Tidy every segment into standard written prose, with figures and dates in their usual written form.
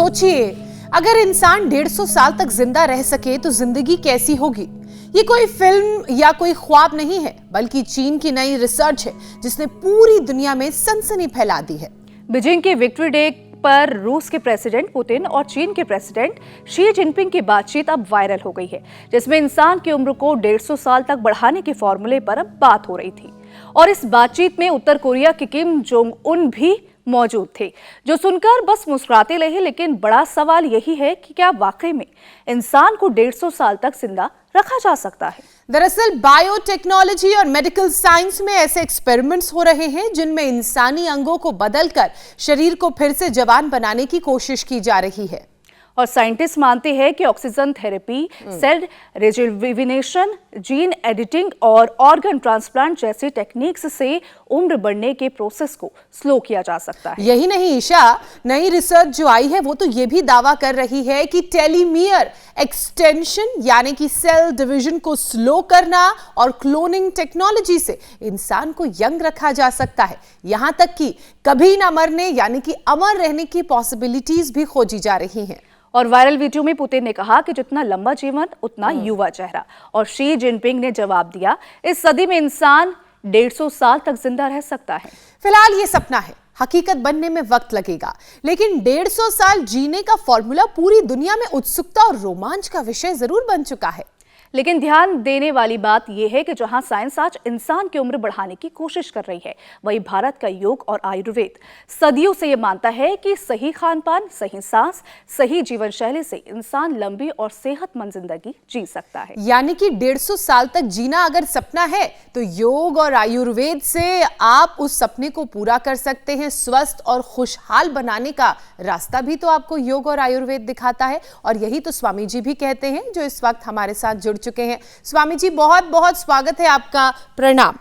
सोचिए, अगर इंसान 150 साल तक जिंदा रह सके तो जिंदगी कैसी होगी। ये कोई फिल्म या कोई ख्वाब नहीं है, बल्कि चीन की नई रिसर्च है जिसने पूरी दुनिया में सनसनी फैला दी है। बीजिंग के विक्ट्री डे पर रूस के प्रेसिडेंट पुतिन और चीन के प्रेसिडेंट शी जिनपिंग की बातचीत अब वायरल हो गई है, जिसमें इंसान की उम्र को 150 साल तक बढ़ाने के फॉर्मूले पर अब बात हो रही थी। और इस बातचीत में उत्तर कोरिया के किम जोंग उन भी मौजूद थे, जो सुनकर बस मुस्कुराते रहे। लेकिन बड़ा सवाल यही है कि क्या वाकई में इंसान को 150 साल तक जिंदा रखा जा सकता है। दरअसल बायोटेक्नोलॉजी और मेडिकल साइंस में ऐसे एक्सपेरिमेंट्स हो रहे हैं जिनमें इंसानी अंगों को बदलकर शरीर को फिर से जवान बनाने की कोशिश की जा रही है। और साइंटिस्ट मानते हैं कि oxygen therapy, cell rejuvenation, gene editing और ऑर्गन ट्रांसप्लांट जैसी टेक्निक्स से उम्र बढ़ने के प्रोसेस को स्लो किया जा सकता है। यही नहीं ईशा, नई रिसर्च जो आई है वो तो ये भी दावा कर रही है कि टेलीमियर एक्सटेंशन यानी कि सेल डिवीजन को स्लो करना और क्लोनिंग टेक्नोलॉजी से इंसान को यंग रखा जा सकता है। यहां तक कि कभी ना मरने यानी कि अमर रहने की पॉसिबिलिटीज भी खोजी जा रही हैं। और वायरल वीडियो में पुतिन ने कहा कि जितना लंबा जीवन उतना युवा चेहरा, और शी जिनपिंग ने जवाब दिया, इस सदी में इंसान 150 साल तक जिंदा रह सकता है। फिलहाल ये सपना है, हकीकत बनने में वक्त लगेगा, लेकिन 150 साल जीने का फॉर्मूला पूरी दुनिया में उत्सुकता और रोमांच का विषय जरूर बन चुका है। लेकिन ध्यान देने वाली बात यह है कि जहां साइंस आज इंसान की उम्र बढ़ाने की कोशिश कर रही है, वहीं भारत का योग और आयुर्वेद सदियों से यह मानता है कि सही खानपान, सही सांस, सही जीवन शैली से इंसान लंबी और सेहतमंद जिंदगी जी सकता है। यानी कि 150 साल तक जीना अगर सपना है तो योग और आयुर्वेद से आप उस सपने को पूरा कर सकते हैं। स्वस्थ और खुशहाल बनाने का रास्ता भी तो आपको योग और आयुर्वेद दिखाता है, और यही तो स्वामी जी भी कहते हैं, जो इस वक्त हमारे साथ जुड़ चुके हैं। स्वामी जी, बहुत बहुत स्वागत है आपका। प्रणाम।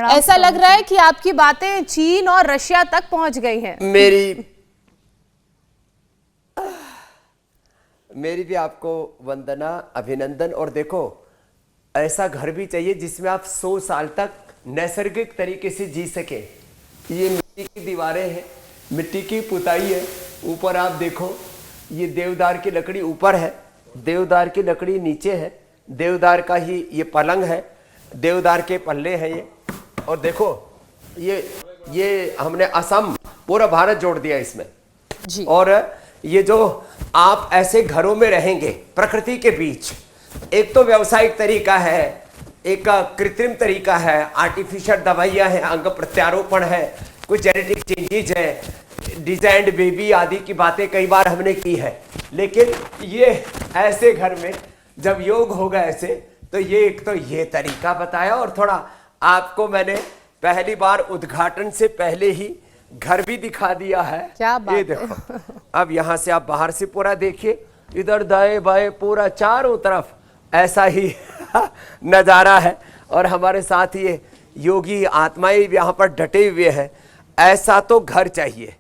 ऐसा लग रहा है कि आपकी बातें चीन और रशिया तक पहुंच गई हैं। मेरी भी आपको वंदना, अभिनंदन। और देखो, ऐसा घर भी चाहिए जिसमें आप 100 साल तक नैसर्गिक तरीके से जी सके। ये मिट्टी की दीवारें हैं, मिट्टी की पुताई है। ऊपर आप देखो, ये देवदार की लकड़ी ऊपर है, देवदार की लकड़ी नीचे है, देवदार का ही ये पलंग है, देवदार के पल्ले हैं ये। और देखो, ये हमने असम, पूरा भारत जोड़ दिया इसमें जी। और ये जो आप ऐसे घरों में रहेंगे प्रकृति के बीच, एक तो व्यावसायिक तरीका है, एक कृत्रिम तरीका है, आर्टिफिशियल दवाइयाँ हैं, अंग प्रत्यारोपण है, कुछ जेनेटिक चेंजेज है, डिजाइंड बेबी आदि की बातें कई बार हमने की है। लेकिन ये ऐसे घर में जब योग होगा ऐसे, तो ये एक तो ये तरीका बताया, और थोड़ा आपको मैंने पहली बार उद्घाटन से पहले ही घर भी दिखा दिया है। क्या बात ये देखो, अब यहाँ से आप बाहर से पूरा देखिए, इधर दाएं बाएं पूरा चारों तरफ ऐसा ही नजारा है। और हमारे साथ ये योगी आत्माएं यहाँ पर डटे हुए हैं। ऐसा तो घर चाहिए।